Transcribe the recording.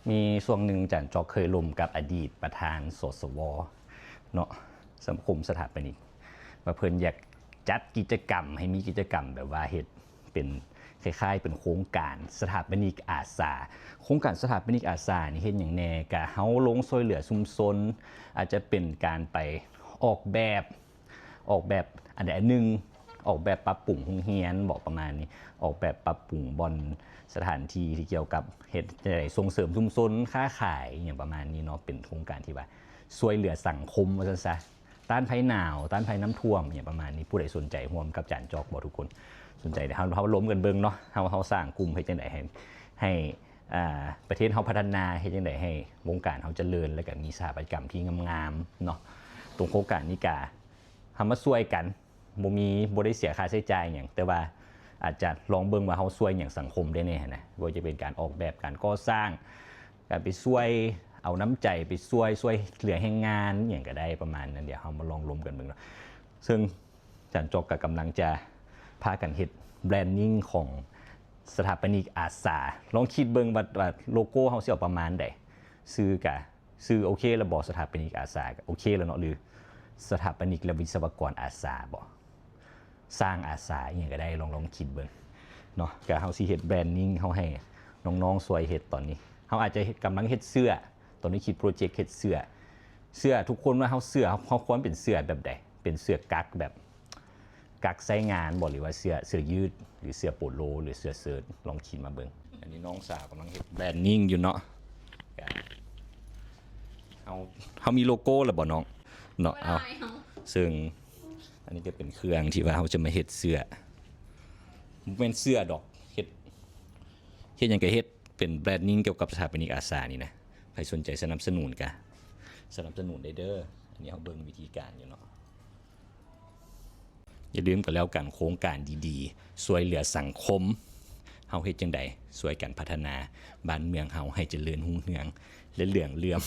มีช่วงหนึ่งจันจอกเคยลมกับอดีตประธานสสวเนาะสังคมสถาปนิกว่าเพิ่นอยากจัดกิจกรรมให้มีกิจกรรมแบบว่าเฮ็ดเป็นคล้ายๆเป็นโครงการสถาปนิกอาสาโครงการสถาปนิกอาสานี่เฮ็ดอย่างแน่กะเฮาลงช่วยเหลือชุมชนอาจจะเป็นการไปออกแบบอันใดอันหนึ่งออกแบบปรับปรุงโรงเรียนบอกประมาณนี้ออกแบบปรับปรุงบอนสถานที่ที่เกี่ยวกับเฮ็ดได้ส่งเสริมชุมชนค้าขายอย่างประมาณนี้เนาะเป็นโครงการที่ว่าช่วยเหลือสังคมว่าซั่นซะต้านภัยหนาวต้านภัยน้ำท่วมอย่างประมาณนี้ผู้ใดสนใจร่วมกับจานจอกบ่ทุกคนสนใจเดี๋ยวเฮาล้มกันเบิ่งเนาะเฮาสร้างกลุ่มให้จังได๋ให้ประเทศเฮาพัฒนาเฮ็ดจังได๋ให้วงการเฮาเจริญแล้วก็มีสถาปัตยกรรมที่งามๆเนาะตรงโครงการนี้ก็เฮามาช่วยกันบ่ได้เสียค่าใช้จ่ายหยังแต่ว่าอาจจะลองเบิ่งว่าเฮาช่วยหยังสังคมได้แน่นะว่าจะเป็นการออกแบบการก่อสร้างการไปช่วยเอาน้ำใจไปช่วยเหลือแรงงานอย่างก็ได้ประมาณนั้นเดี๋ยวเฮามาลองล้มกันเบิ่งเนาะซึ่งจันจอกก็กำลังจะพากันเฮ็ดแบรนดิ้งของสถาปนิกอาสาลองคิดเบิ่งว่าโลโก้เฮาสิออกประมาณใดชื่อโอเคแล้วบ่สถาปนิกอาสาโอเคแล้วเนาะหรือสถาปนิกและวิศวกรอาสาบ่สร้างอาสาอย่างก็ได้ลองคิดเบิ่งเนาะก็เฮาสิเฮ็ดแบรนดิ้งเฮาให้น้องๆช่วยเฮ็ดตอนนี้เฮาอาจจะกำลังเฮ็ดเสื้อตอนนี้คิดโปรเจกต์เฮ็ดเสื้อทุกคนว่าเฮาควรเป็นเสื้อแบบใดเป็นเสื้อกั๊กแบบกั๊กใช้งานบ่หรือว่าเสื้อยืดหรือเสื้อโปโลหรือเสื้อเชิ้ตลองคิดมาเบิ่งอันนี้น้องสาวกำลังเฮ็ดแบรนดิ้งอยู่เนาะเฮามีโลโก้แล้วบ่น้องเนาะเอาซึ่งอันนี้ก็เป็นเครื่องที่ว่าเขาจะมาเฮ็ดเสื้อเป็นเสื้อดอกเฮ็ดอย่างก็เฮ็ดเป็นแบรนดิ้งเกี่ยวกับสถาปนิกอาสานี่นะใครสนใจสนับสนุนก็สนับสนุนได้เด้ออันนี้เขาเบิ่งวิธีการอยู่เนาะอย่าลืมกันแล้วกันโครงการดีๆช่วยเหลือสังคมเฮาเฮ็ดจังได๋ช่วยกันพัฒนาบ้านเมืองเฮาให้เจริญรุ่งเรืองและเหลืองเลื่อม